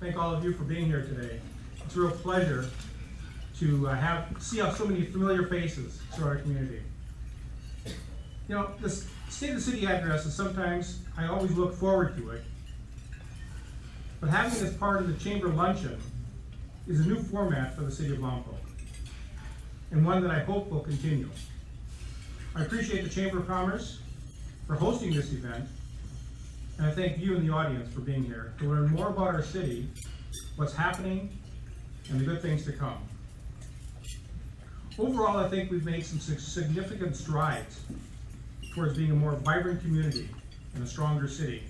thank all of you for being here today. It's a real pleasure to see so many familiar faces to our community. You know, the State of the City address is sometimes, I always look forward to it, but having it as part of the Chamber Luncheon is a new format for the City of Lompoc, and one that I hope will continue. I appreciate the Chamber of Commerce for hosting this event, and I thank you in the audience for being here to learn more about our city, what's happening, and the good things to come. Overall, I think we've made some significant strides towards being a more vibrant community and a stronger city.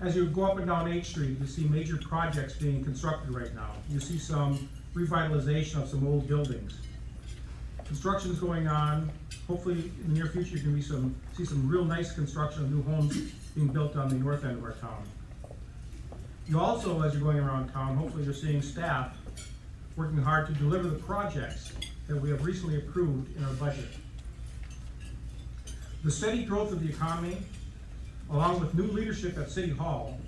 As you go up and down 8th Street, you see major projects being constructed right now. You see some revitalization of some old buildings. Construction is going on. Hopefully, in the near future, you can see some real nice construction of new homes being built on the north end of our town. You also, as you're going around town, hopefully you're seeing staff working hard to deliver the projects that we have recently approved in our budget. The steady growth of the economy, along with new leadership at City Hall,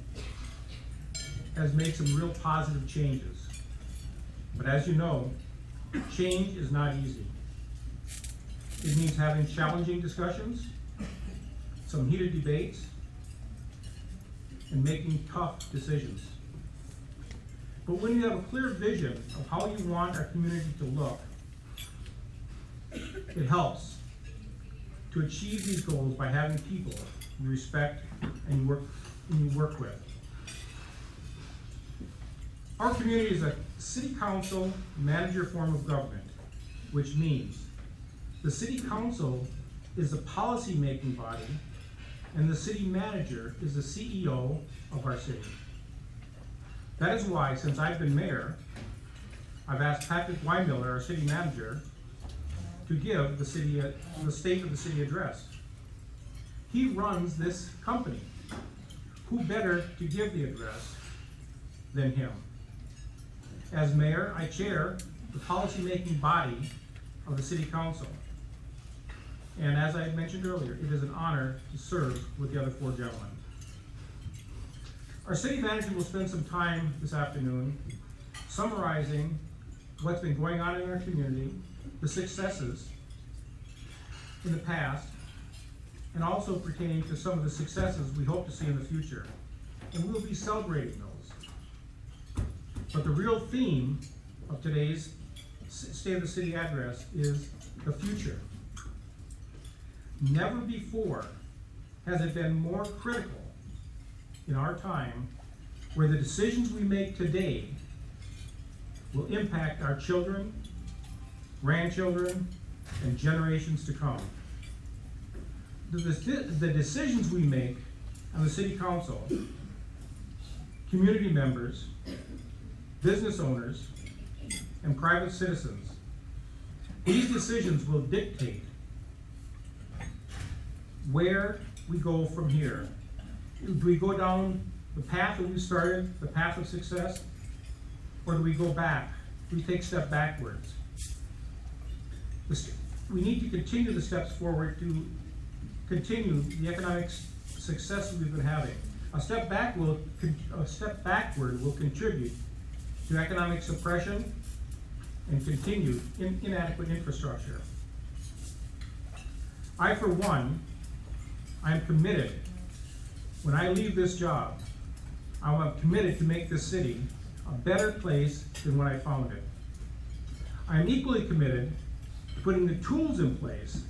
has made some real positive changes. But as you know, change is not easy. It means having challenging discussions, some heated debates, and making tough decisions. But when you have a clear vision of how you want our community to look, it helps to achieve these goals by having people you respect and you work with. Our community is a city council manager form of government, which means the city council is the policy-making body, and the city manager is the CEO of our city. That is why, since I've been mayor, I've asked Partick Wiemiller, our city manager, to give the State of the City address. He runs this company. Who better to give the address than him? As mayor, I chair the policy-making body of the city council. And as I mentioned earlier, it is an honor to serve with the other 4 gentlemen. Our city manager will spend some time this afternoon summarizing what's been going on in our community, the successes in the past, and also pertaining to some of the successes we hope to see in the future. And we will be celebrating those. But the real theme of today's State of the City address is the future. Never before has it been more critical in our time where the decisions we make today will impact our children, grandchildren, and generations to come. The decisions we make on the city council, community members, business owners, and private citizens, these decisions will dictate where we go from here. Do we go down the path that we started, the path of success, or do we go back? Do we take a step backwards? We need to continue the steps forward to continue the economic success that we've been having. A step backward will contribute to economic suppression and continued inadequate infrastructure. I, for one, I am committed. When I leave this job, I am committed to make this city a better place than when I found it. I am equally committed to putting the tools in place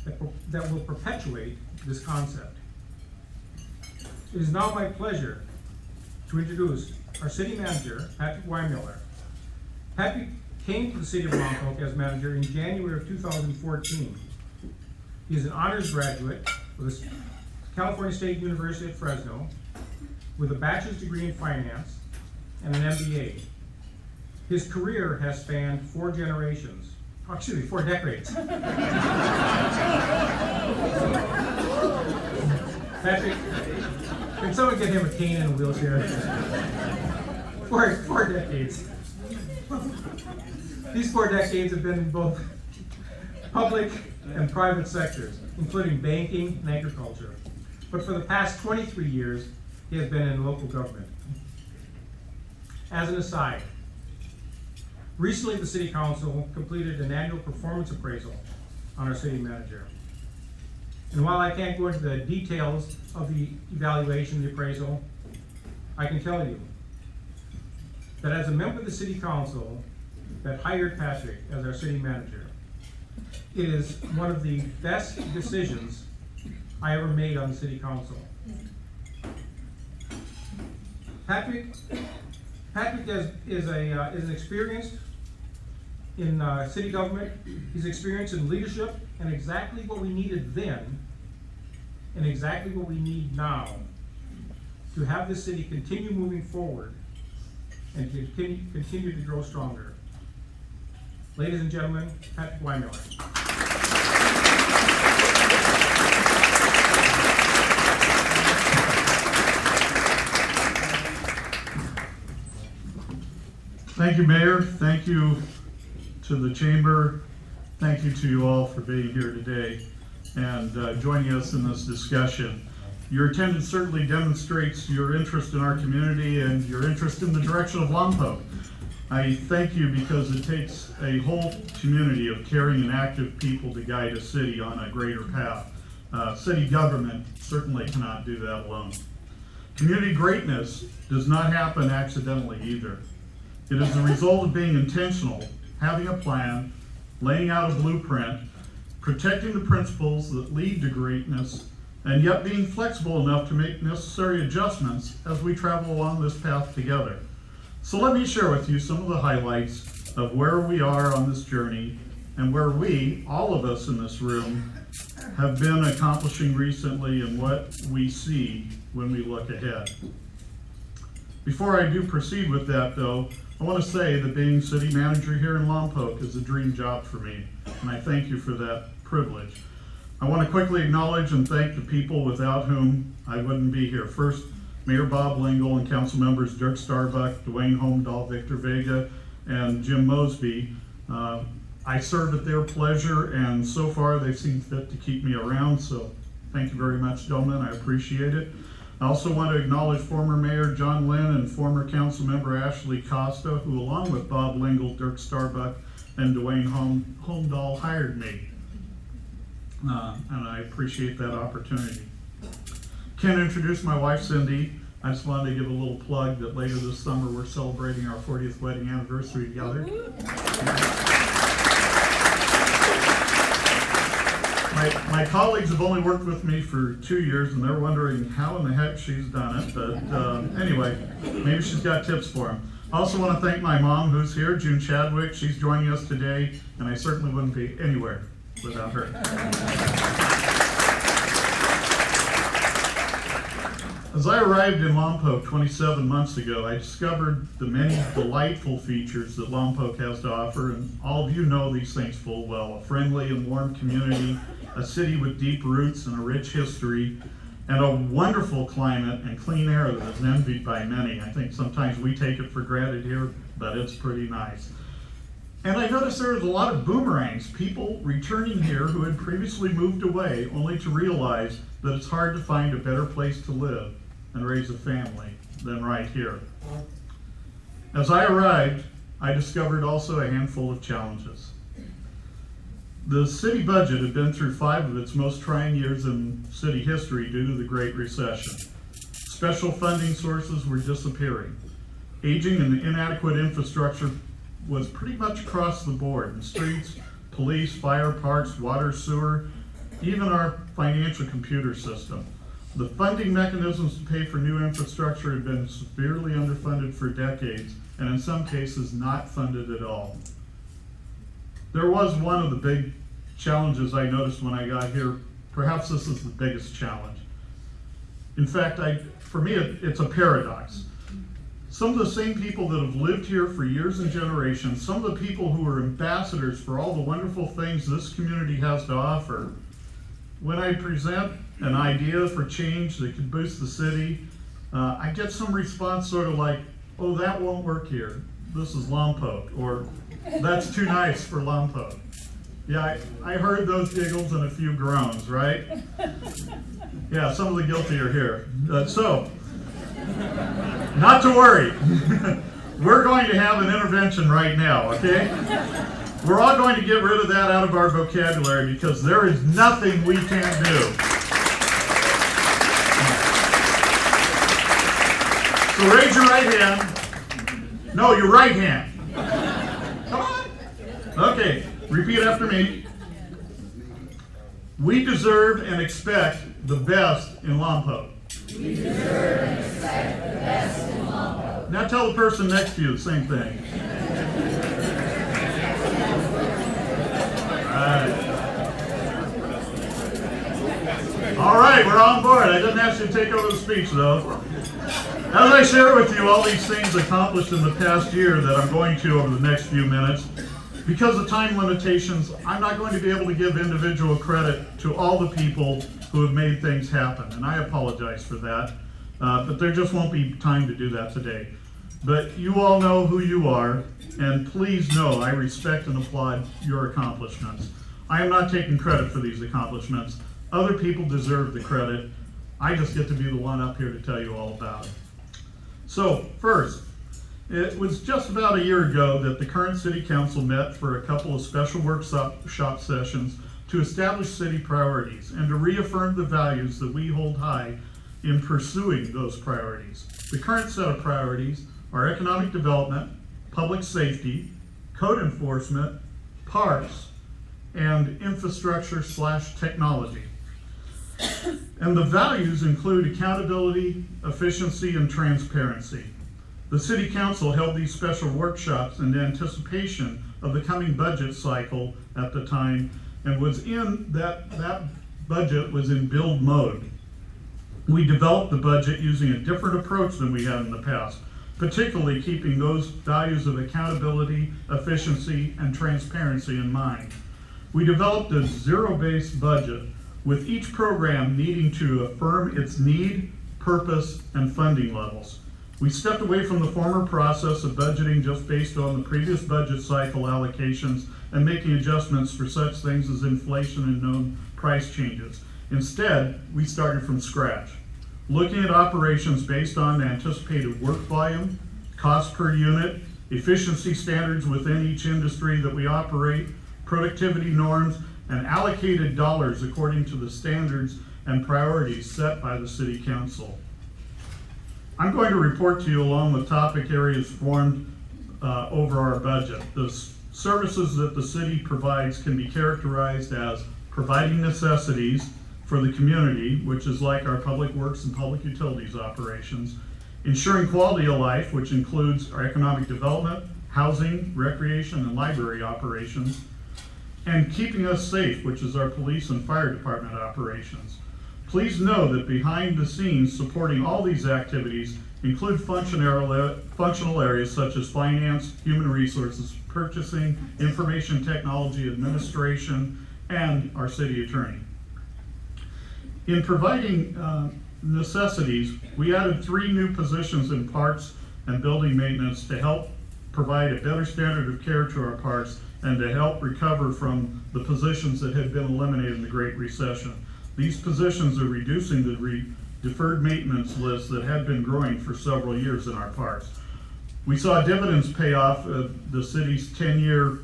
that will perpetuate this concept. It is now my pleasure to introduce our city manager, Partick Wiemiller. Partick came to the city of Lompoc as manager in January of 2014. He is an honors graduate with the California State University at Fresno with a bachelor's degree in finance and an MBA. His career has spanned 4 decades. Patrick, can someone get him a cane and a wheelchair? 4 decades. These 4 decades have been in both public and private sectors, including banking and agriculture. But for the past 23 years, he has been in local government. As an aside, recently the City Council completed an annual performance appraisal on our city manager. And while I can't go into the details of the evaluation, the appraisal, I can tell you that as a member of the City Council that hired Patrick as our city manager, it is one of the best decisions I ever made on the City Council. Patrick is an experienced in city government. He's experienced in leadership, and exactly what we needed then, and exactly what we need now to have this city continue moving forward and to continue to grow stronger. Ladies and gentlemen, Patrick Wiemiller. Thank you, Mayor. Thank you to the Chamber. Thank you to you all for being here today and joining us in this discussion. Your attendance certainly demonstrates your interest in our community and your interest in the direction of Lompoc. I thank you because it takes a whole community of caring and active people to guide a city on a greater path. City government certainly cannot do that alone. Community greatness does not happen accidentally either. It is the result of being intentional, having a plan, laying out a blueprint, protecting the principles that lead to greatness, and yet being flexible enough to make necessary adjustments as we travel along this path together. So let me share with you some of the highlights of where we are on this journey and where we, all of us in this room, have been accomplishing recently and what we see when we look ahead. Before I do proceed with that though, I want to say that being city manager here in Lompoc is a dream job for me, and I thank you for that privilege. I want to quickly acknowledge and thank the people without whom I wouldn't be here. First, Mayor Bob Lingle and council members Dirk Starbuck, Dwayne Holmdahl, Victor Vega, and Jim Mosby. I serve at their pleasure, and so far they've seen fit to keep me around, so thank you very much, gentlemen. I appreciate it. I also want to acknowledge former Mayor John Lynn and former council member Ashley Costa, who along with Bob Lingle, Dirk Starbuck, and Dwayne Holmdahl hired me. And I appreciate that opportunity. Can't introduce my wife, Cindy. I just wanted to give a little plug that later this summer we're celebrating our 40th wedding anniversary together. My colleagues have only worked with me for 2 years, and they're wondering how in the heck she's done it. But anyway, maybe she's got tips for them. I also want to thank my mom, who's here, June Chadwick. She's joining us today, and I certainly wouldn't be anywhere without her. As I arrived in Lompoc 27 months ago, I discovered the many delightful features that Lompoc has to offer, and all of you know these things full well. A friendly and warm community, a city with deep roots and a rich history, and a wonderful climate and clean air that is envied by many. I think sometimes we take it for granted here, but it's pretty nice. And I noticed there was a lot of boomerangs, people returning here who had previously moved away, only to realize that it's hard to find a better place to live and raise a family than right here. As I arrived, I discovered also a handful of challenges. The city budget had been through 5 of its most trying years in city history due to the Great Recession. Special funding sources were disappearing. Aging and inadequate infrastructure was pretty much across the board in streets, police, fire, parks, water, sewer, even our financial computer system. The funding mechanisms to pay for new infrastructure had been severely underfunded for decades, and in some cases not funded at all. There was one of the big challenges I noticed when I got here. Perhaps this is the biggest challenge. In fact, for me, it's a paradox. Some of the same people that have lived here for years and generations, some of the people who are ambassadors for all the wonderful things this community has to offer, when I present an idea for change that could boost the city, I get some response sort of like, oh, that won't work here. This is Lompoc, or that's too nice for Lompoc. Yeah, I heard those giggles and a few groans, right? Yeah, some of the guilty are here. So, Not to worry. We're going to have an intervention right now, okay? We're all going to get rid of that out of our vocabulary because there is nothing we can't do. So raise your right hand. No, your right hand. Come on. Okay, repeat after me. We deserve and expect the best in Lompoc. We deserve and expect the best in Lompoc. Now tell the person next to you the same thing. All right, we're on board. I didn't ask you to take over the speech, though. As I share with you all these things accomplished in the past year that I'm going to over the next few minutes, because of time limitations, I'm not going to be able to give individual credit to all the people who have made things happen, and I apologize for that, but there just won't be time to do that today. But you all know who you are, and please know I respect and applaud your accomplishments. I am not taking credit for these accomplishments. Other people deserve the credit. I just get to be the one up here to tell you all about it. So, first, it was just about a year ago that the current City Council met for a couple of special workshop sessions to establish city priorities and to reaffirm the values that we hold high in pursuing those priorities. The current set of priorities are economic development, public safety, code enforcement, parks, and infrastructure/technology. And the values include accountability, efficiency, and transparency. The City Council held these special workshops in anticipation of the coming budget cycle at the time, and was in that budget was in build mode. We developed the budget using a different approach than we had in the past, particularly keeping those values of accountability, efficiency, and transparency in mind. We developed a zero-based budget with each program needing to affirm its need, purpose, and funding levels. We stepped away from the former process of budgeting just based on the previous budget cycle allocations and making adjustments for such things as inflation and known price changes. Instead, we started from scratch, looking at operations based on anticipated work volume, cost per unit, efficiency standards within each industry that we operate, productivity norms, and allocated dollars according to the standards and priorities set by the City Council. I'm going to report to you along with topic areas formed over our budget. The services that the city provides can be characterized as providing necessities for the community, which is like our public works and public utilities operations, ensuring quality of life, which includes our economic development, housing, recreation, and library operations, and keeping us safe, which is our police and fire department operations. Please know that behind the scenes supporting all these activities include functional areas such as finance, human resources, purchasing, information technology, administration, and our city attorney. In providing necessities, we added 3 new positions in parks and building maintenance to help provide a better standard of care to our parks and to help recover from the positions that had been eliminated in the Great Recession. These positions are reducing the deferred maintenance list that had been growing for several years in our parks. We saw dividends pay off of the city's 10-year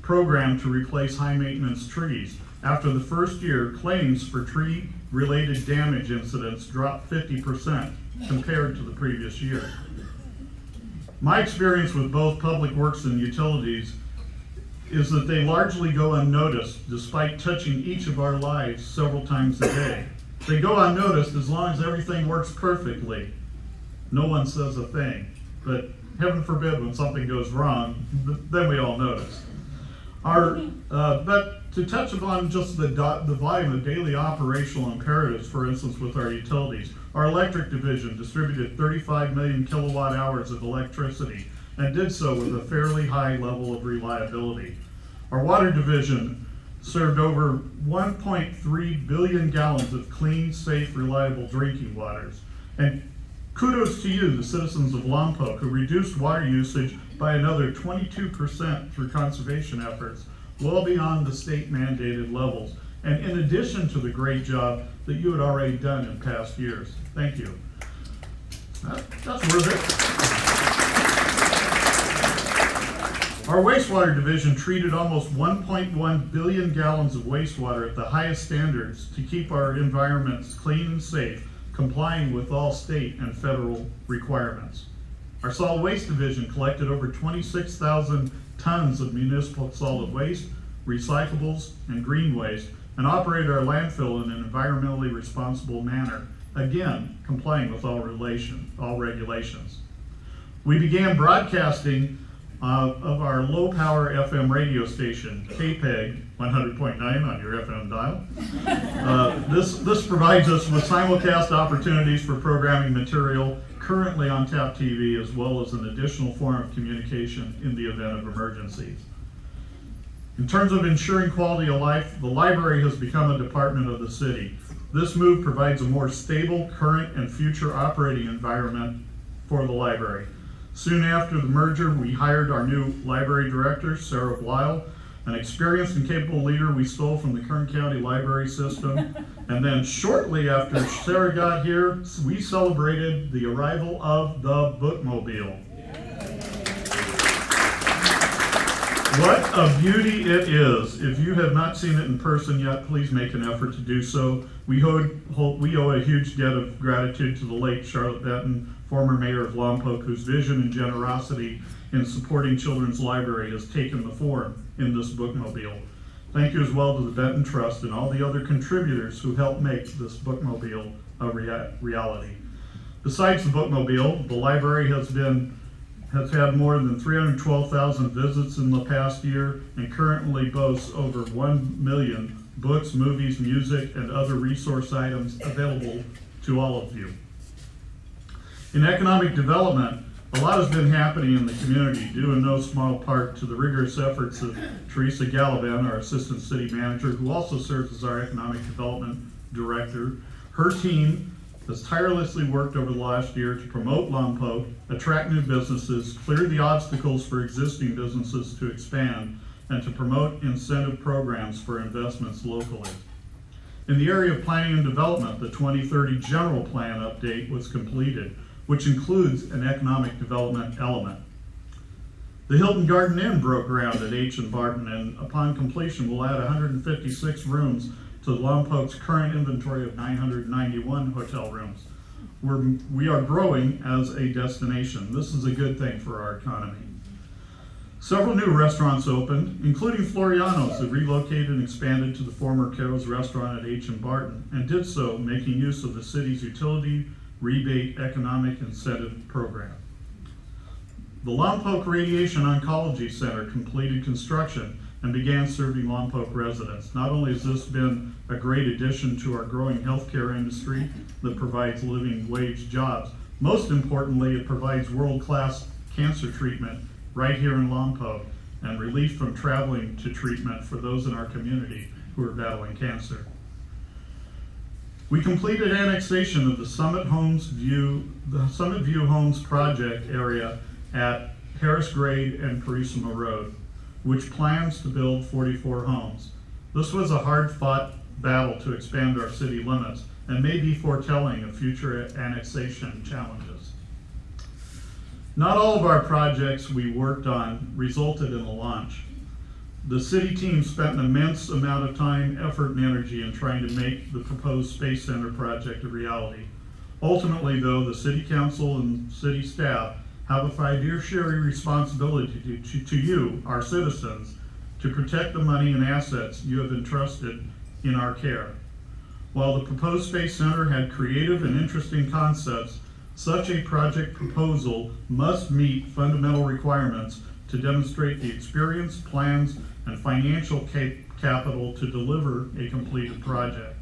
program to replace high-maintenance trees. After the first year, claims for tree-related damage incidents dropped 50% compared to the previous year. My experience with both public works and utilities is that they largely go unnoticed despite touching each of our lives several times a day. They go unnoticed as long as everything works perfectly. No one says a thing, but heaven forbid when something goes wrong, then we all notice. But to touch upon just the volume of daily operational imperatives, for instance, with our utilities, our electric division distributed 35 million kilowatt hours of electricity and did so with a fairly high level of reliability. Our water division served over 1.3 billion gallons of clean, safe, reliable drinking waters. And kudos to you, the citizens of Lompoc, who reduced water usage by another 22% through conservation efforts, well beyond the state mandated levels, and in addition to the great job that you had already done in past years. Thank you. That's worth it. Our wastewater division treated almost 1.1 billion gallons of wastewater at the highest standards to keep our environments clean and safe, complying with all state and federal requirements. Our solid waste division collected over 26,000 tons of municipal solid waste, recyclables, and green waste, and operated our landfill in an environmentally responsible manner, again, complying with all regulations. We began broadcasting of our low-power FM radio station, KPEG 100.9 on your FM dial. This provides us with simulcast opportunities for programming material currently on TAP TV, as well as an additional form of communication in the event of emergencies. In terms of ensuring quality of life, the library has become a department of the city. This move provides a more stable current and future operating environment for the library. Soon after the merger, we hired our new library director, Sarah Blyle, an experienced and capable leader we stole from the Kern County library system. And then shortly after Sarah got here, we celebrated the arrival of the bookmobile. What a beauty it is. If you have not seen it in person yet, please make an effort to do so. We owe a huge debt of gratitude to the late Charlotte Benton, former mayor of Lompoc, whose vision and generosity in supporting Children's Library has taken the form in this bookmobile. Thank you as well to the Benton Trust and all the other contributors who helped make this bookmobile a reality. Besides the bookmobile, the library has had more than 312,000 visits in the past year and currently boasts over 1 million books, movies, music, and other resource items available to all of you. In economic development, a lot has been happening in the community, due in no small part to the rigorous efforts of Teresa Gallivan, our Assistant City Manager, who also serves as our Economic Development Director. Her team has tirelessly worked over the last year to promote Lompoc, attract new businesses, clear the obstacles for existing businesses to expand, and to promote incentive programs for investments locally. In the area of planning and development, the 2030 General Plan update was completed, which includes an economic development element. The Hilton Garden Inn broke ground at H and Barton, and upon completion will add 156 rooms to Lompoc's current inventory of 991 hotel rooms. We are growing as a destination. This is a good thing for our economy. Several new restaurants opened, including Floriano's, that relocated and expanded to the former Carol's restaurant at H and Barton, and did so making use of the city's utility rebate economic incentive program. The Lompoc Radiation Oncology Center completed construction and began serving Lompoc residents. Not only has this been a great addition to our growing healthcare industry that provides living wage jobs, most importantly, it provides world-class cancer treatment right here in Lompoc and relief from traveling to treatment for those in our community who are battling cancer. We completed annexation of the Summit View Homes project area at Harris Grade and Carissima Road, which plans to build 44 homes. This was a hard-fought battle to expand our city limits and may be foretelling of future annexation challenges. Not all of our projects we worked on resulted in a launch. The city team spent an immense amount of time, effort, and energy in trying to make the proposed Space Center project a reality. Ultimately, though, the City Council and city staff have a fiduciary responsibility to you, our citizens, to protect the money and assets you have entrusted in our care. While the proposed Space Center had creative and interesting concepts, such a project proposal must meet fundamental requirements to demonstrate the experience, plans, and financial capital to deliver a completed project.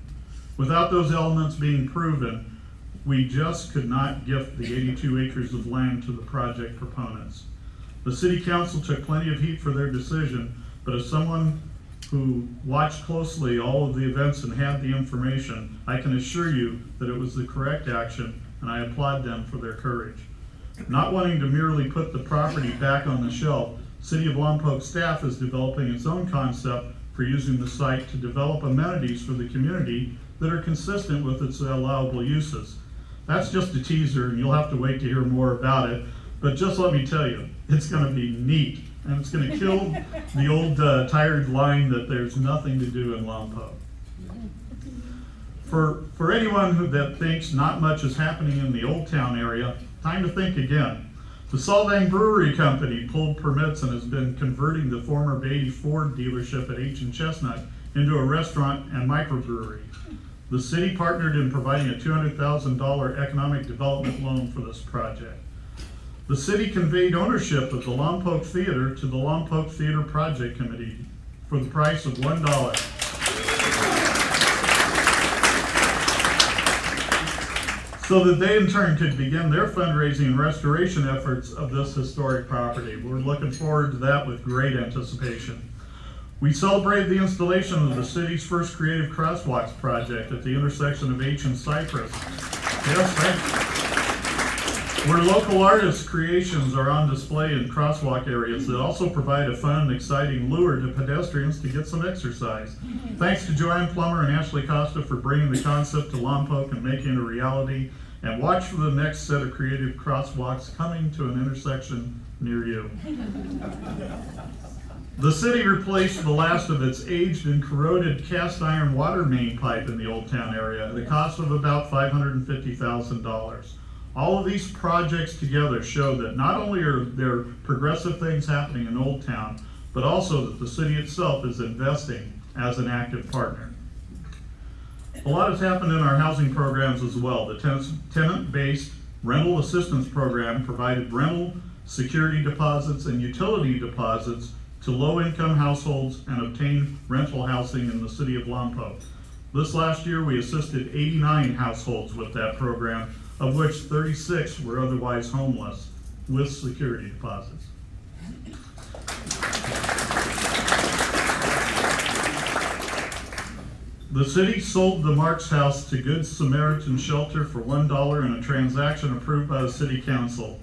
Without those elements being proven, we just could not gift the 82 acres of land to the project proponents. The City Council took plenty of heat for their decision, but as someone who watched closely all of the events and had the information, I can assure you that it was the correct action, and I applaud them for their courage. Not wanting to merely put the property back on the shelf, City of Lompoc staff is developing its own concept for using the site to develop amenities for the community that are consistent with its allowable uses. That's just a teaser, and you'll have to wait to hear more about it. But just let me tell you, it's going to be neat, and it's going to kill the old tired line that there's nothing to do in Lompoc. For anyone that thinks not much is happening in the Old Town area, time to think again. The Solvang Brewery Company pulled permits and has been converting the former Beatty Ford dealership at H and Chestnut into a restaurant and microbrewery. The city partnered in providing a $200,000 economic development loan for this project. The city conveyed ownership of the Lompoc Theater to the Lompoc Theater Project Committee for the price of $1. So that they in turn could begin their fundraising and restoration efforts of this historic property. We're looking forward to that with great anticipation. We celebrated the installation of the city's first creative crosswalks project at the intersection of H and Cypress. Yes, thanks. Where local artists' creations are on display in crosswalk areas that also provide a fun and exciting lure to pedestrians to get some exercise. Thanks to Joanne Plummer and Ashley Costa for bringing the concept to Lompoc and making it a reality. And watch for the next set of creative crosswalks coming to an intersection near you. The city replaced the last of its aged and corroded cast iron water main pipe in the Old Town area at a cost of about $550,000. All of these projects together show that not only are there progressive things happening in Old Town, but also that the city itself is investing as an active partner. A lot has happened in our housing programs as well. The tenant-based rental assistance program provided rental, security deposits, and utility deposits to low-income households and obtained rental housing in the city of Lompoc. This last year, we assisted 89 households with that program, of which 36 were otherwise homeless with security deposits. The city sold the Marks House to Good Samaritan Shelter for $1 in a transaction approved by the City Council.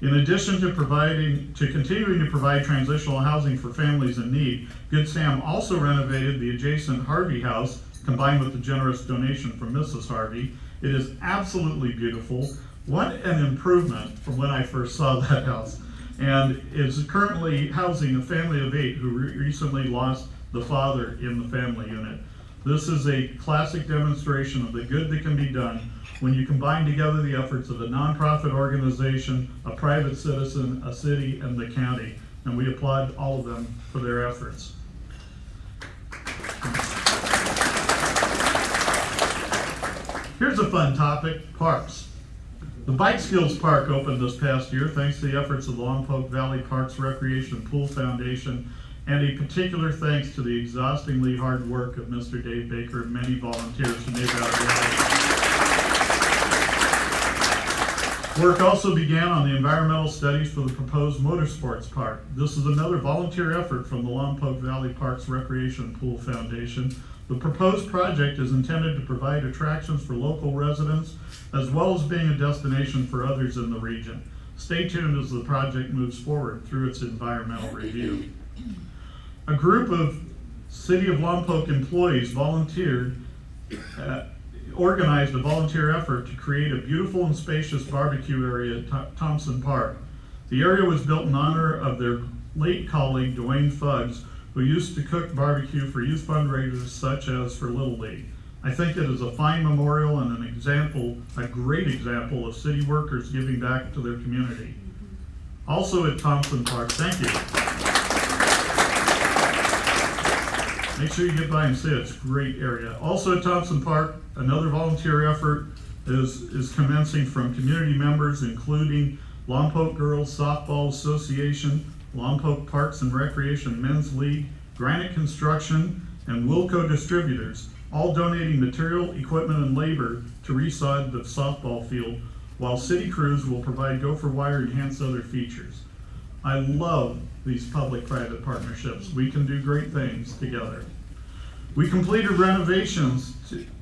In addition to continuing to provide transitional housing for families in need, Good Sam also renovated the adjacent Harvey House, combined with the generous donation from Mrs. Harvey. It is absolutely beautiful. What an improvement from when I first saw that house. And is currently housing a family of 8 who recently lost the father in the family unit. This is a classic demonstration of the good that can be done when you combine together the efforts of a nonprofit organization, a private citizen, a city, and the county. And we applaud all of them for their efforts. Here's a fun topic, parks. The Bike Skills Park opened this past year thanks to the efforts of the Lompoc Valley Parks Recreation and Pool Foundation, and a particular thanks to the exhaustingly hard work of Mr. Dave Baker and many volunteers who made that a reality. Work also began on the environmental studies for the proposed motorsports park. This is another volunteer effort from the Lompoc Valley Parks Recreation and Pool Foundation. The proposed project is intended to provide attractions for local residents, as well as being a destination for others in the region. Stay tuned as the project moves forward through its environmental review. A group of City of Lompoc employees organized a volunteer effort to create a beautiful and spacious barbecue area at Thompson Park. The area was built in honor of their late colleague, Dwayne Fuggs, who used to cook barbecue for youth fundraisers such as for Little League. I think it is a fine memorial and an example, a great example of city workers giving back to their community. Also at Thompson Park, thank you. Make sure you get by and see it. It's a great area. Also at Thompson Park, another volunteer effort is commencing from community members, including Lompoc Girls Softball Association, Lompoc Parks and Recreation Men's League, Granite Construction, and Wilco Distributors, all donating material, equipment, and labor to resod the softball field, while city crews will provide gopher wire and enhance other features. I love these public-private partnerships. We can do great things together. We completed renovations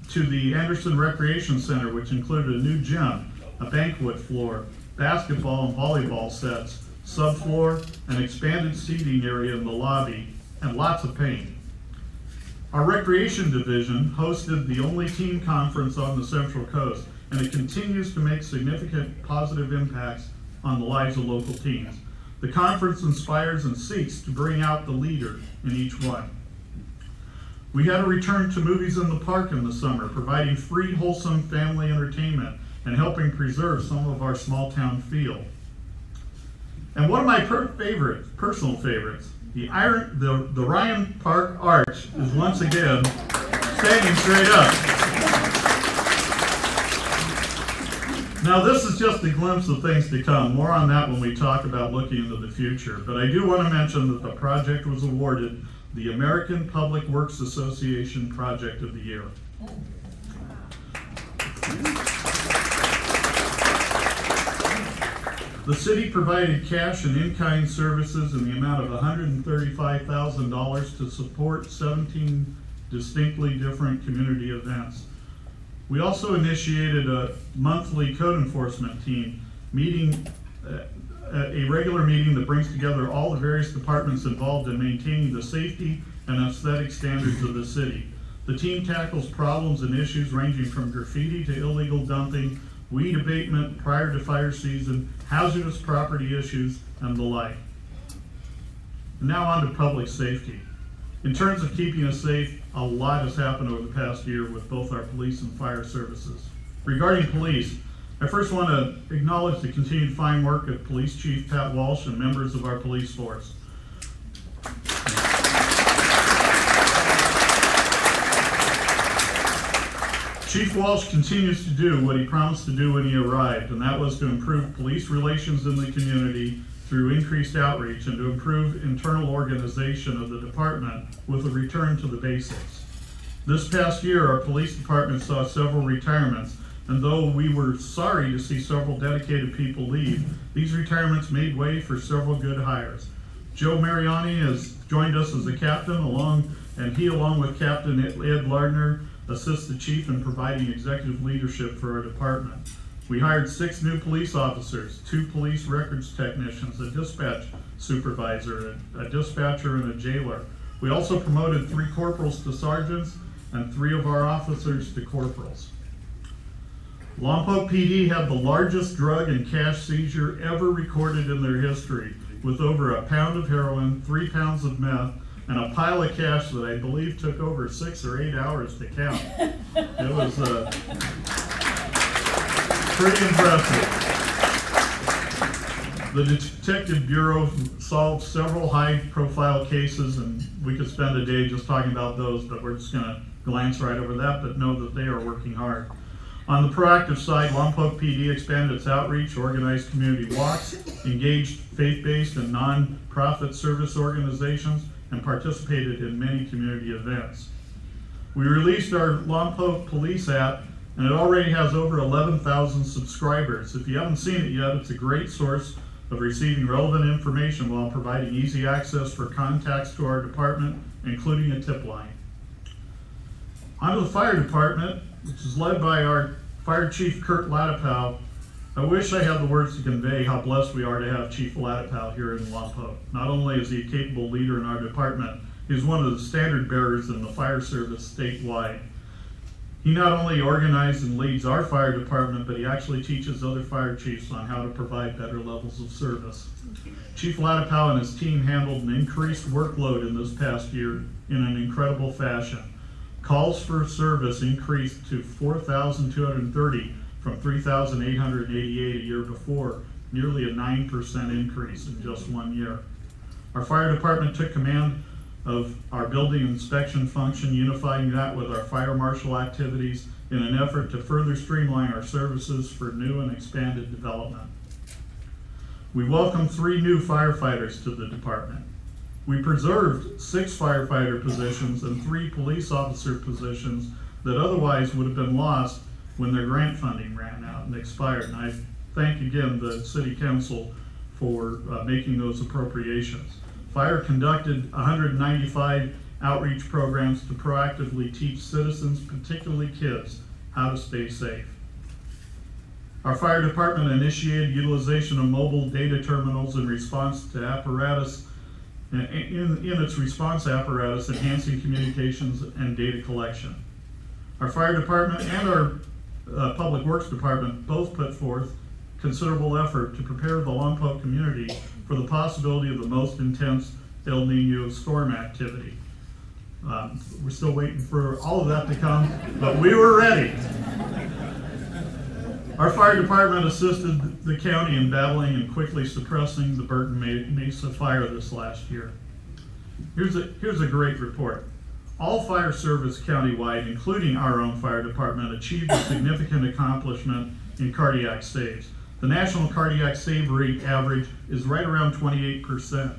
to the Anderson Recreation Center, which included a new gym, a banquet floor, basketball and volleyball sets, subfloor, an expanded seating area in the lobby, and lots of paint. Our recreation division hosted the only team conference on the Central Coast, and it continues to make significant positive impacts on the lives of local teens. The conference inspires and seeks to bring out the leader in each one. We had a return to movies in the park in the summer, providing free, wholesome family entertainment and helping preserve some of our small town feel. And one of my personal favorites, the Ryon Park Arch is once again standing straight up. Now this is just a glimpse of things to come. More on that when we talk about looking into the future. But I do want to mention that the project was awarded the American Public Works Association Project of the Year. The city provided cash and in-kind services in the amount of $135,000 to support 17 distinctly different community events. We also initiated a monthly code enforcement team meeting, a regular meeting that brings together all the various departments involved in maintaining the safety and aesthetic standards of the city. The team tackles problems and issues ranging from graffiti to illegal dumping, weed abatement prior to fire season, hazardous property issues, and the like. Now on to public safety. In terms of keeping us safe, a lot has happened over the past year with both our police and fire services. Regarding police, I first want to acknowledge the continued fine work of Police Chief Pat Walsh and members of our police force. Chief Walsh continues to do what he promised to do when he arrived, and that was to improve police relations in the community through increased outreach and to improve internal organization of the department with a return to the basics. This past year, our police department saw several retirements, and though we were sorry to see several dedicated people leave, these retirements made way for several good hires. Joe Mariani has joined us as a captain, and he, along with Captain Ed Lardner, assists the chief in providing executive leadership for our department. We hired 6 new police officers, 2 police records technicians, a dispatch supervisor, a dispatcher, and a jailer. We also promoted 3 corporals to sergeants and 3 of our officers to corporals. Lompoc PD had the largest drug and cash seizure ever recorded in their history, with over a pound of heroin, 3 pounds of meth, and a pile of cash that I believe took over 6 or 8 hours to count. It was pretty impressive. The Detective Bureau solved several high-profile cases, and we could spend a day just talking about those, but we're just going to glance right over that, but know that they are working hard. On the proactive side, Lompoc PD expanded its outreach, organized community walks, engaged faith-based and non-profit service organizations, and participated in many community events. We released our Lompoc Police app, and it already has over 11,000 subscribers. If you haven't seen it yet, it's a great source of receiving relevant information while providing easy access for contacts to our department, including a tip line. On to the fire department, which is led by our Fire Chief Kurt Latipow. I wish I had the words to convey how blessed we are to have Chief Latipow here in Lompoc. Not only is he a capable leader in our department, he's one of the standard bearers in the fire service statewide. He not only organizes and leads our fire department, but he actually teaches other fire chiefs on how to provide better levels of service. Chief Latipow and his team handled an increased workload in this past year in an incredible fashion. Calls for service increased to 4,230 from 3,888 a year before, nearly a 9% increase in just 1 year. Our fire department took command of our building inspection function, unifying that with our fire marshal activities in an effort to further streamline our services for new and expanded development. We welcomed 3 new firefighters to the department. We preserved 6 firefighter positions and 3 police officer positions that otherwise would have been lost when their grant funding ran out and expired. And I thank again the City Council for making those appropriations. Fire conducted 195 outreach programs to proactively teach citizens, particularly kids, how to stay safe. Our fire department initiated utilization of mobile data terminals in response to apparatus, in its response apparatus, enhancing communications and data collection. Our fire department and our Public Works Department both put forth considerable effort to prepare the Lompoc community for the possibility of the most intense El Nino storm activity. We're still waiting for all of that to come, but we were ready. Our fire department assisted the county in battling and quickly suppressing the Burton Mesa fire this last year. Here's a great report. All fire service countywide, including our own fire department, achieved a significant accomplishment in cardiac saves. The national cardiac save rate average is right around 28%,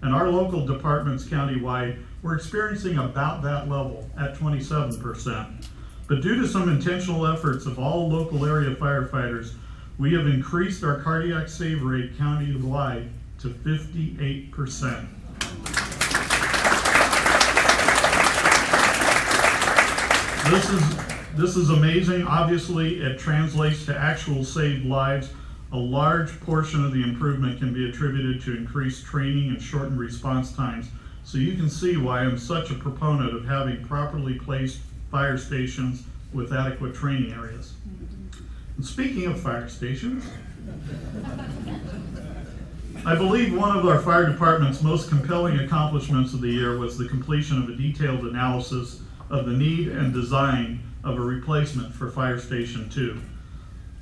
and our local departments countywide were experiencing about that level at 27%. But due to some intentional efforts of all local area firefighters, we have increased our cardiac save rate countywide to 58%. This is amazing. Obviously, it translates to actual saved lives. A large portion of the improvement can be attributed to increased training and shortened response times. So you can see why I'm such a proponent of having properly placed fire stations with adequate training areas. And speaking of fire stations, I believe one of our fire department's most compelling accomplishments of the year was the completion of a detailed analysis of the need and design of a replacement for Fire Station 2.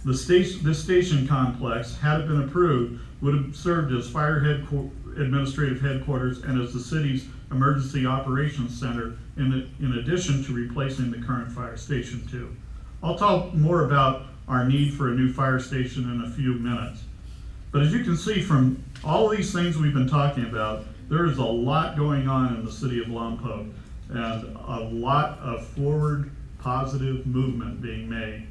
This station complex, had it been approved, would have served as fire administrative headquarters and as the city's emergency operations center in addition to replacing the current Fire Station 2. I'll talk more about our need for a new fire station in a few minutes. But as you can see from all these things we've been talking about, there is a lot going on in the city of Lompoc and a lot of forward positive movement being made.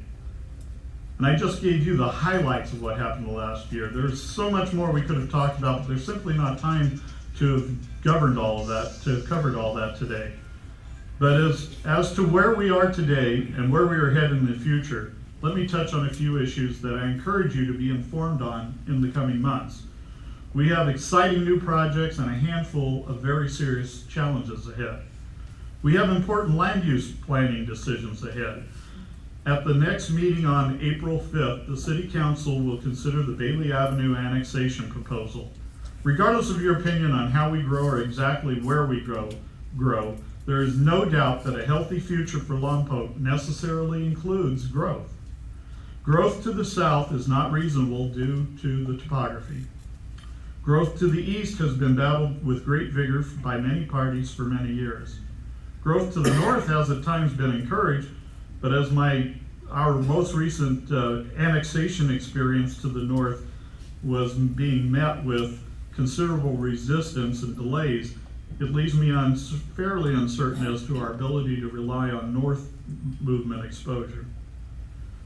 And I just gave you the highlights of what happened last year. There's so much more we could have talked about, but there's simply not time to have covered all that today. But as to where we are today and where we are headed in the future, let me touch on a few issues that I encourage you to be informed on in the coming months. We have exciting new projects and a handful of very serious challenges ahead. We have important land use planning decisions ahead. At the next meeting on April 5th, the City Council will consider the Bailey Avenue annexation proposal. Regardless of your opinion on how we grow or exactly where we grow, there is no doubt that a healthy future for Lompoc necessarily includes growth. Growth to the south is not reasonable due to the topography. Growth to the east has been battled with great vigor by many parties for many years. Growth to the north has at times been encouraged, but as our most recent annexation experience to the north was being met with considerable resistance and delays, it leaves me fairly uncertain as to our ability to rely on north movement exposure.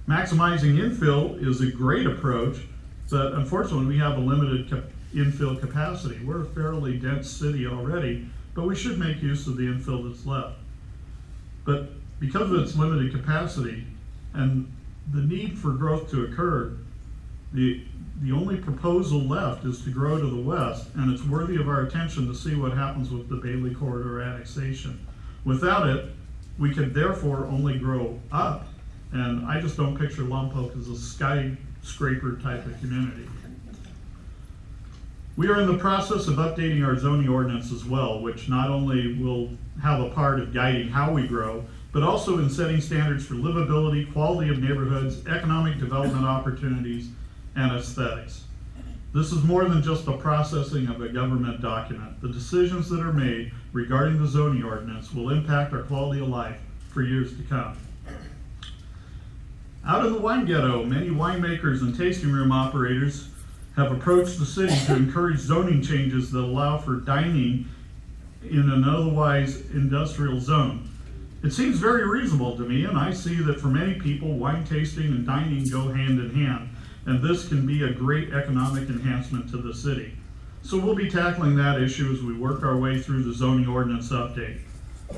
Maximizing infill is a great approach, but unfortunately we have a limited infill capacity. We're a fairly dense city already, but we should make use of the infill that's left. But because of its limited capacity and the need for growth to occur, the only proposal left is to grow to the west, and it's worthy of our attention to see what happens with the Bailey Corridor annexation. Without it, we could therefore only grow up, and I just don't picture Lompoc as a skyscraper type of community. We are in the process of updating our zoning ordinance as well, which not only will have a part of guiding how we grow, but also in setting standards for livability, quality of neighborhoods, economic development opportunities, and aesthetics. This is more than just the processing of a government document. The decisions that are made regarding the zoning ordinance will impact our quality of life for years to come. Out in the wine ghetto, many winemakers and tasting room operators have approached the city to encourage zoning changes that allow for dining in an otherwise industrial zone. It seems very reasonable to me, and I see that for many people, wine tasting and dining go hand in hand, and this can be a great economic enhancement to the city. So we'll be tackling that issue as we work our way through the zoning ordinance update.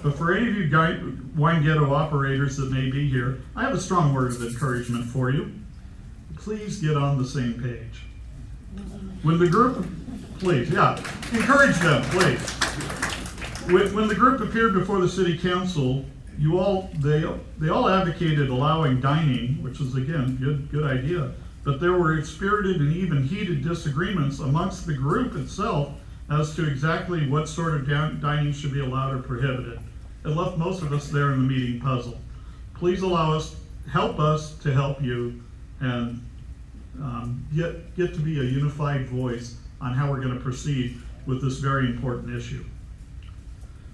But for any of you wine ghetto operators that may be here, I have a strong word of encouragement for you. Please get on the same page. When the group, please, encourage them, please. When the group appeared before the city council they all advocated allowing dining, which is again good idea, but there were spirited and even heated disagreements amongst the group itself as to exactly what sort of dining should be allowed or prohibited. It left most of us there in the meeting puzzled. Please help us to help you, and get to be a unified voice on how we're going to proceed with this very important issue.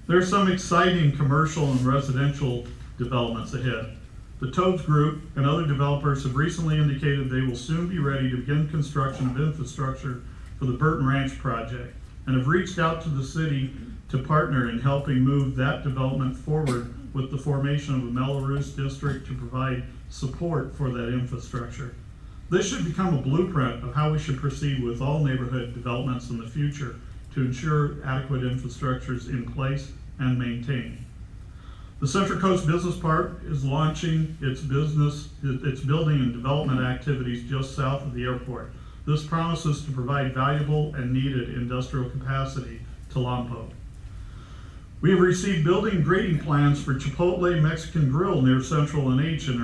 There's some exciting commercial and residential developments ahead. The Toads Group and other developers have recently indicated they will soon be ready to begin construction of infrastructure for the Burton Ranch project, and have reached out to the city to partner in helping move that development forward with the formation of a Melrose district to provide support for that infrastructure. This should become a blueprint of how we should proceed with all neighborhood developments in the future to ensure adequate infrastructure is in place and maintained. The Central Coast Business Park is launching its building and development activities just south of the airport. This promises to provide valuable and needed industrial capacity to Lompoc. We have received building and grading plans for Chipotle Mexican Grill near Central and H, and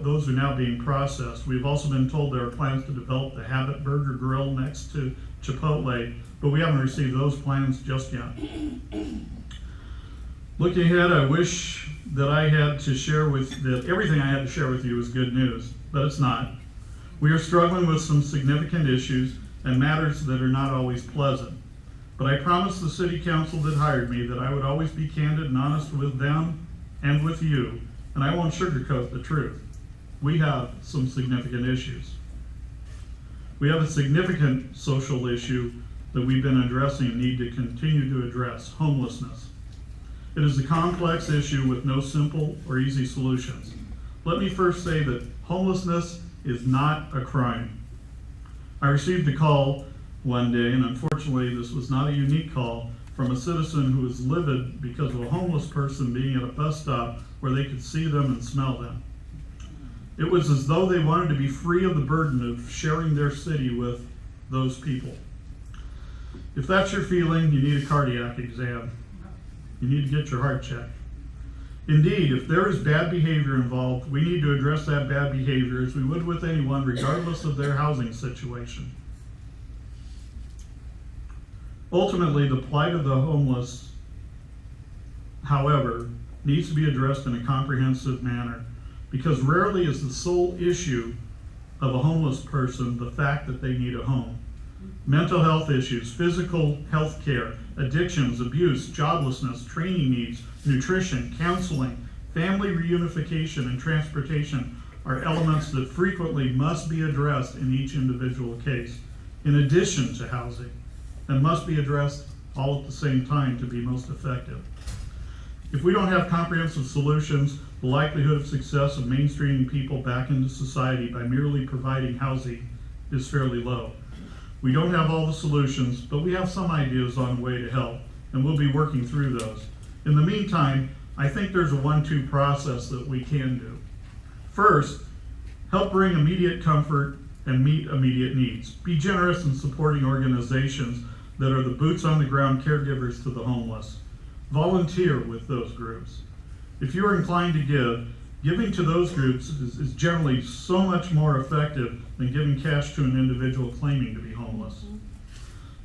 those are now being processed. We've also been told there are plans to develop the Habit Burger Grill next to Chipotle, but we haven't received those plans just yet. Looking ahead, I wish that everything I had to share with you was good news, but it's not. We are struggling with some significant issues and matters that are not always pleasant. But I promised the city council that hired me that I would always be candid and honest with them and with you, and I won't sugarcoat the truth. We have some significant issues. We have a significant social issue that we've been addressing and need to continue to address: homelessness. It is a complex issue with no simple or easy solutions. Let me first say that homelessness is not a crime. I received a call one day, and unfortunately this was not a unique call, from a citizen who was livid because of a homeless person being at a bus stop where they could see them and smell them. It was as though they wanted to be free of the burden of sharing their city with those people. If that's your feeling, you need a cardiac exam. You need to get your heart checked. Indeed, if there is bad behavior involved, we need to address that bad behavior as we would with anyone, regardless of their housing situation. Ultimately, the plight of the homeless, however, needs to be addressed in a comprehensive manner, because rarely is the sole issue of a homeless person the fact that they need a home. Mental health issues, physical health care, addictions, abuse, joblessness, training needs, nutrition, counseling, family reunification, and transportation are elements that frequently must be addressed in each individual case, in addition to housing, and must be addressed all at the same time to be most effective. If we don't have comprehensive solutions, the likelihood of success of mainstreaming people back into society by merely providing housing is fairly low. We don't have all the solutions, but we have some ideas on the way to help, and we'll be working through those. In the meantime, I think there's a 1-2 process that we can do. First, help bring immediate comfort and meet immediate needs. Be generous in supporting organizations that are the boots on the ground caregivers to the homeless. Volunteer with those groups. If you are inclined to give, giving to those groups is generally so much more effective than giving cash to an individual claiming to be homeless.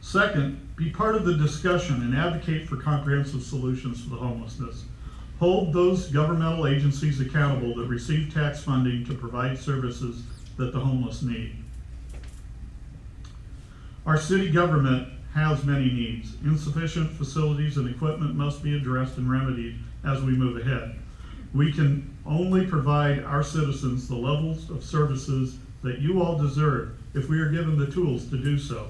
Second, be part of the discussion and advocate for comprehensive solutions for the homelessness. Hold those governmental agencies accountable that receive tax funding to provide services that the homeless need. Our city government has many needs. Insufficient facilities and equipment must be addressed and remedied as we move ahead. We can only provide our citizens the levels of services that you all deserve if we are given the tools to do so.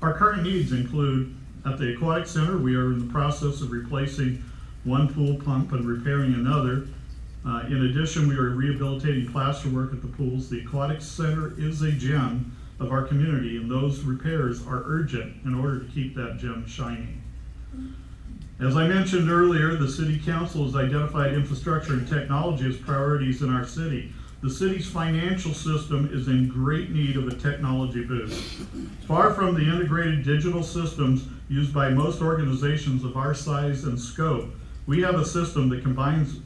Our current needs include, at the Aquatic Center, we are in the process of replacing one pool pump and repairing another. In addition, we are rehabilitating plasterwork at the pools. The Aquatic Center is a gem of our community, and those repairs are urgent in order to keep that gem shining. As I mentioned earlier, the City Council has identified infrastructure and technology as priorities in our city. The city's financial system is in great need of a technology boost. Far from the integrated digital systems used by most organizations of our size and scope, we have a system that combines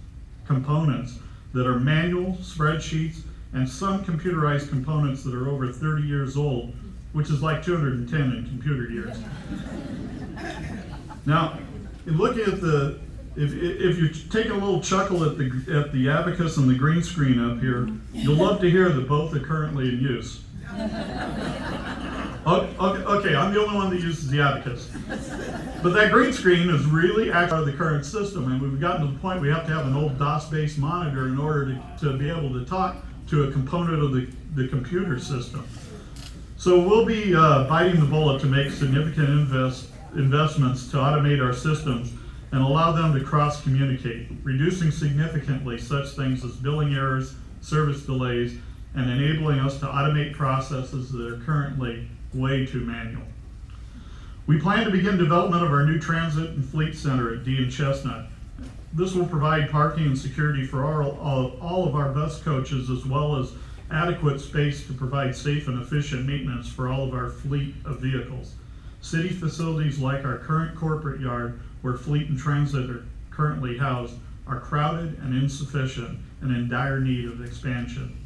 components that are manual, spreadsheets, and some computerized components that are over 30 years old, which is like 210 in computer years. Now, in looking at if you take a little chuckle at the abacus and the green screen up here, you'll love to hear that both are currently in use. Okay, I'm the only one that uses the abacus. But that green screen is really actually the current system, and we've gotten to the point we have to have an old DOS-based monitor in order to be able to talk to a component of the computer system. So we'll be biting the bullet to make significant investments to automate our systems and allow them to cross-communicate, reducing significantly such things as billing errors, service delays, and enabling us to automate processes that are currently way too manual. We plan to begin development of our new transit and fleet center at D and Chestnut. This will provide parking and security for all of our bus coaches, as well as adequate space to provide safe and efficient maintenance for all of our fleet of vehicles. City facilities like our current corporate yard, where fleet and transit are currently housed, are crowded and insufficient and in dire need of expansion.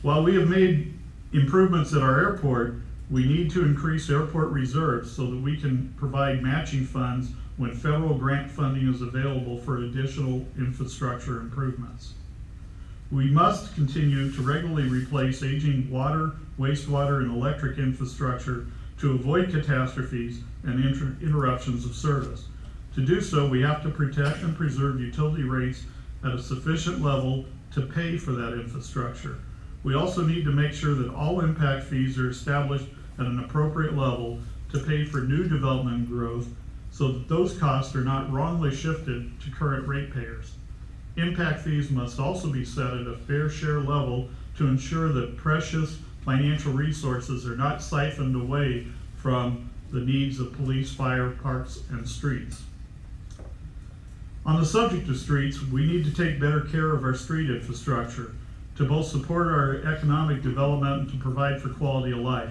While we have made improvements at our airport, we need to increase airport reserves so that we can provide matching funds when federal grant funding is available for additional infrastructure improvements. We must continue to regularly replace aging water, wastewater, and electric infrastructure to avoid catastrophes and interruptions of service. To do so, we have to protect and preserve utility rates at a sufficient level to pay for that infrastructure. We also need to make sure that all impact fees are established at an appropriate level to pay for new development and growth, so that those costs are not wrongly shifted to current ratepayers. Impact fees must also be set at a fair share level to ensure that precious financial resources are not siphoned away from the needs of police, fire, parks, and streets. On the subject of streets, we need to take better care of our street infrastructure to both support our economic development and to provide for quality of life.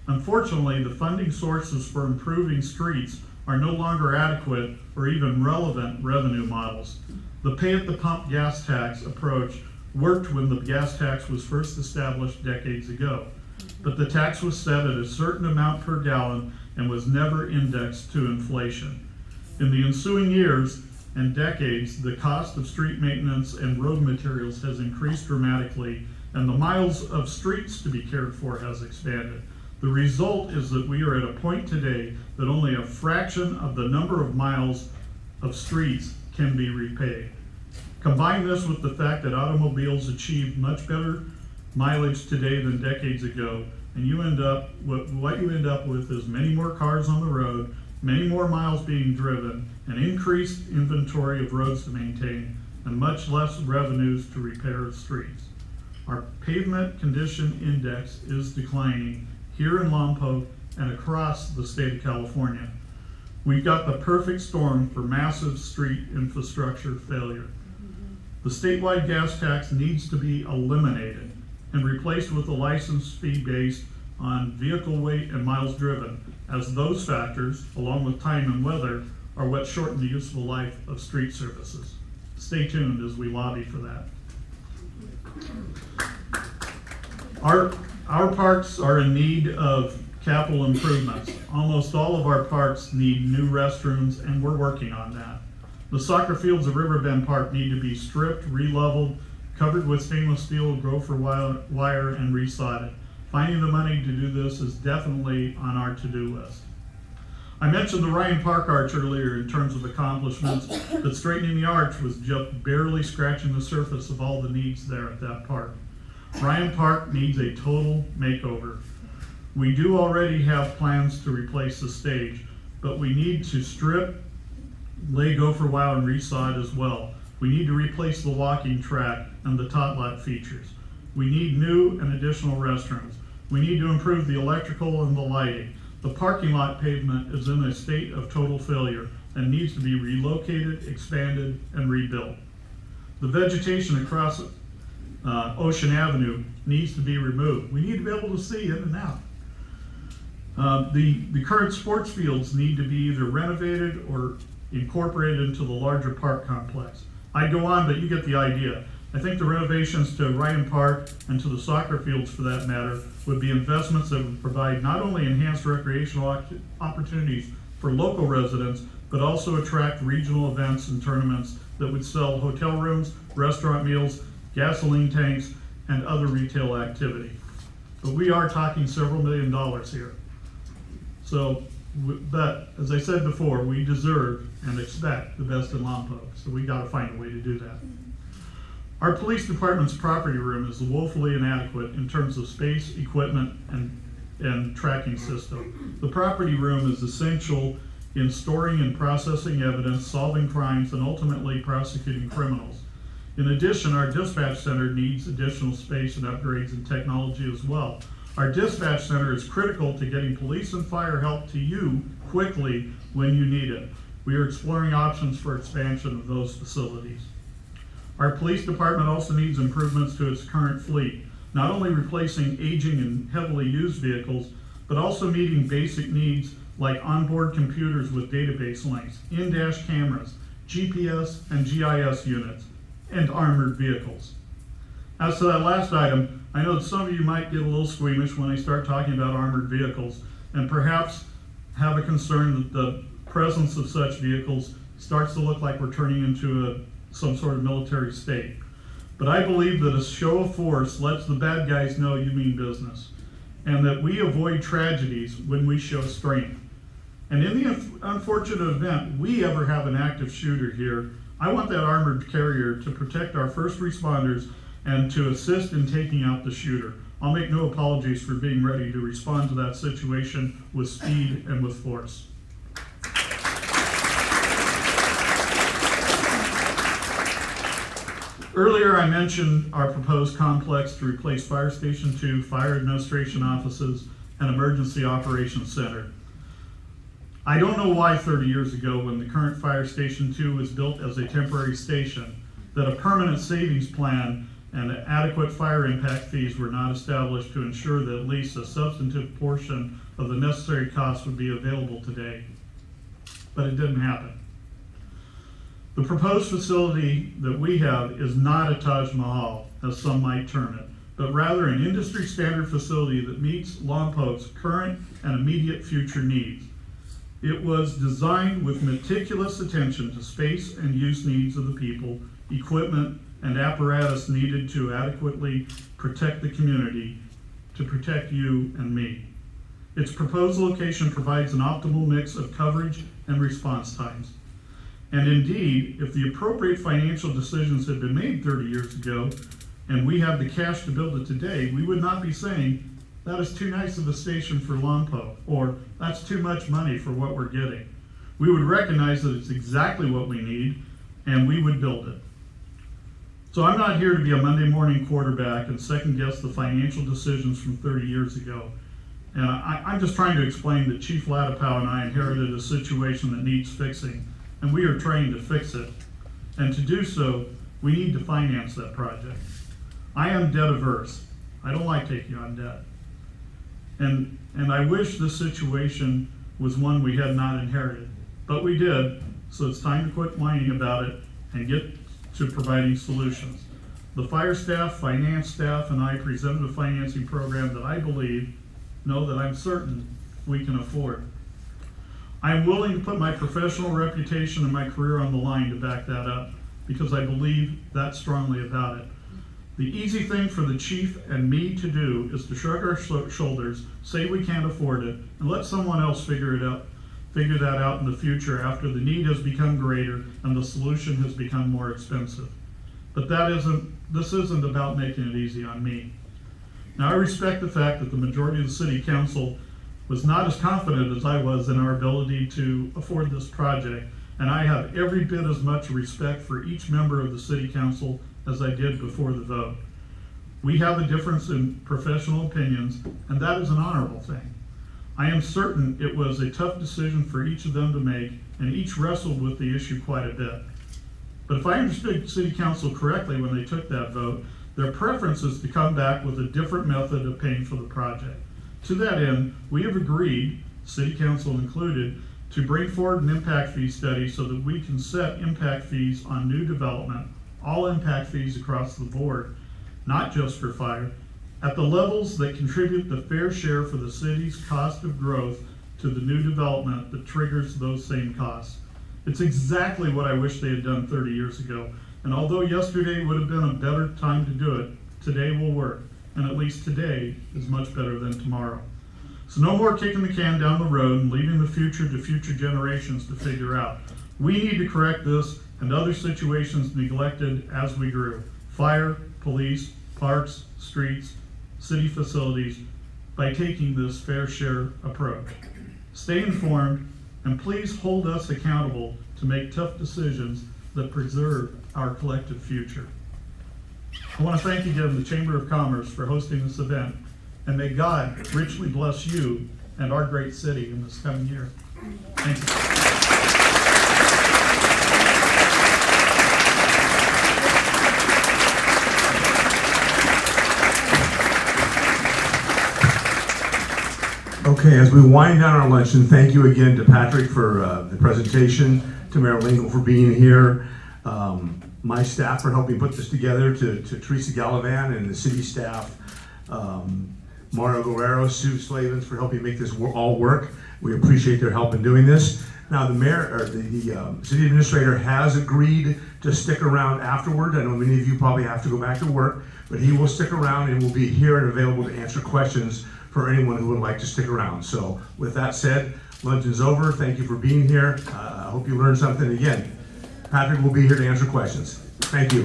Unfortunately, the funding sources for improving streets are no longer adequate or even relevant revenue models. The pay-at-the-pump gas tax approach worked when the gas tax was first established decades ago, but the tax was set at a certain amount per gallon and was never indexed to inflation. In the ensuing years and decades, the cost of street maintenance and road materials has increased dramatically, and the miles of streets to be cared for has expanded. The result is that we are at a point today that only a fraction of the number of miles of streets can be repaid. Combine this with the fact that automobiles achieve much better mileage today than decades ago, and what you end up with is many more cars on the road, many more miles being driven, an increased inventory of roads to maintain, and much less revenues to repair streets. Our pavement condition index is declining here in Lompoc and across the state of California. We've got the perfect storm for massive street infrastructure failure. The statewide gas tax needs to be eliminated and replaced with a license fee based on vehicle weight and miles driven, as those factors, along with time and weather, are what shorten the useful life of street services. Stay tuned as we lobby for that. Our parks are in need of capital improvements. Almost all of our parks need new restrooms, and we're working on that. The soccer fields of Riverbend Park need to be stripped, re-leveled, covered with stainless steel, gopher wire, and resodded. Finding the money to do this is definitely on our to-do list. I mentioned the Ryon Park arch earlier in terms of accomplishments, but straightening the arch was just barely scratching the surface of all the needs there at that park. Ryon Park needs a total makeover. We do already have plans to replace the stage, but we need to strip, lay gopher wire, and resod as well. We need to replace the walking track and the tot lot features. We need new and additional restrooms. We need to improve the electrical and the lighting. The parking lot pavement is in a state of total failure and needs to be relocated, expanded, and rebuilt. The vegetation across Ocean Avenue needs to be removed. We need to be able to see in and out. The current sports fields need to be either renovated or incorporated into the larger park complex. I'd go on, but you get the idea. I think the renovations to Ryon Park and to the soccer fields, for that matter, would be investments that would provide not only enhanced recreational opportunities for local residents, but also attract regional events and tournaments that would sell hotel rooms, restaurant meals, gasoline tanks, and other retail activity. But we are talking several $1 million here. So, but as I said before, we deserve and expect the best in Lompoc, so we gotta find a way to do that. Our police department's property room is woefully inadequate in terms of space, equipment, and tracking system. The property room is essential in storing and processing evidence, solving crimes, and ultimately prosecuting criminals. In addition, our dispatch center needs additional space and upgrades in technology as well. Our dispatch center is critical to getting police and fire help to you quickly when you need it. We are exploring options for expansion of those facilities. Our police department also needs improvements to its current fleet, not only replacing aging and heavily used vehicles, but also meeting basic needs like onboard computers with database links, in-dash cameras, GPS and GIS units, and armored vehicles. As to that last item, I know that some of you might get a little squeamish when I start talking about armored vehicles, and perhaps have a concern that the presence of such vehicles starts to look like we're turning into some sort of military state. But I believe that a show of force lets the bad guys know you mean business, and that we avoid tragedies when we show strength. And in the unfortunate event we ever have an active shooter here, I want that armored carrier to protect our first responders and to assist in taking out the shooter. I'll make no apologies for being ready to respond to that situation with speed and with force. Earlier I mentioned our proposed complex to replace Fire Station 2, Fire Administration offices, and Emergency Operations Center. I don't know why 30 years ago, when the current Fire Station 2 was built as a temporary station, that a permanent savings plan and adequate fire impact fees were not established to ensure that at least a substantive portion of the necessary costs would be available today. But it didn't happen. The proposed facility that we have is not a Taj Mahal, as some might term it, but rather an industry standard facility that meets Lompoc's current and immediate future needs. It was designed with meticulous attention to space and use needs of the people, equipment, and apparatus needed to adequately protect the community, to protect you and me. Its proposed location provides an optimal mix of coverage and response times. And indeed, if the appropriate financial decisions had been made 30 years ago, and we have the cash to build it today, we would not be saying, that is too nice of a station for Lompoc, or that's too much money for what we're getting. We would recognize that it's exactly what we need, and we would build it. So I'm not here to be a Monday morning quarterback and second guess the financial decisions from 30 years ago. And I'm just trying to explain that Chief Latipow and I inherited a situation that needs fixing, and we are trying to fix it. And to do so, we need to finance that project. I am debt averse. I don't like taking on debt. And I wish this situation was one we had not inherited, but we did, so it's time to quit whining about it and get to providing solutions. The fire staff, finance staff, and I presented a financing program that I believe, no, that I'm certain we can afford. I am willing to put my professional reputation and my career on the line to back that up, because I believe that strongly about it. The easy thing for the chief and me to do is to shrug our shoulders, say we can't afford it, and let someone else figure that out in the future after the need has become greater and the solution has become more expensive. But this isn't about making it easy on me. Now, I respect the fact that the majority of the city council was not as confident as I was in our ability to afford this project, and I have every bit as much respect for each member of the city council as I did before the vote. We have a difference in professional opinions, and that is an honorable thing. I am certain it was a tough decision for each of them to make, and each wrestled with the issue quite a bit. But if I understood City Council correctly when they took that vote, their preference is to come back with a different method of paying for the project. To that end, we have agreed, City Council included, to bring forward an impact fee study so that we can set impact fees on new development, all impact fees across the board, not just for fire, at the levels that contribute the fair share for the city's cost of growth to the new development that triggers those same costs. It's exactly what I wish they had done 30 years ago. And although yesterday would have been a better time to do it, today will work. And at least today is much better than tomorrow. So no more kicking the can down the road and leaving the future to future generations to figure out. We need to correct this and other situations neglected as we grew. Fire, police, parks, streets, city facilities, by taking this fair share approach. Stay informed and please hold us accountable to make tough decisions that preserve our collective future. I want to thank again the Chamber of Commerce for hosting this event, and may God richly bless you and our great city in this coming year. Thank you. Okay, as we wind down our luncheon, thank you again to Patrick for the presentation, to Mayor Lingle for being here, my staff for helping put this together, to Teresa Gallivan and the city staff, Mario Guerrero, Sue Slavens for helping make this all work. We appreciate their help in doing this. Now the mayor, or the city administrator has agreed to stick around afterward. I know many of you probably have to go back to work, but he will stick around and will be here and available to answer questions for anyone who would like to stick around. So with that said, luncheon's over. Thank you for being here. I hope you learned something. Again, Patrick will be here to answer questions. Thank you.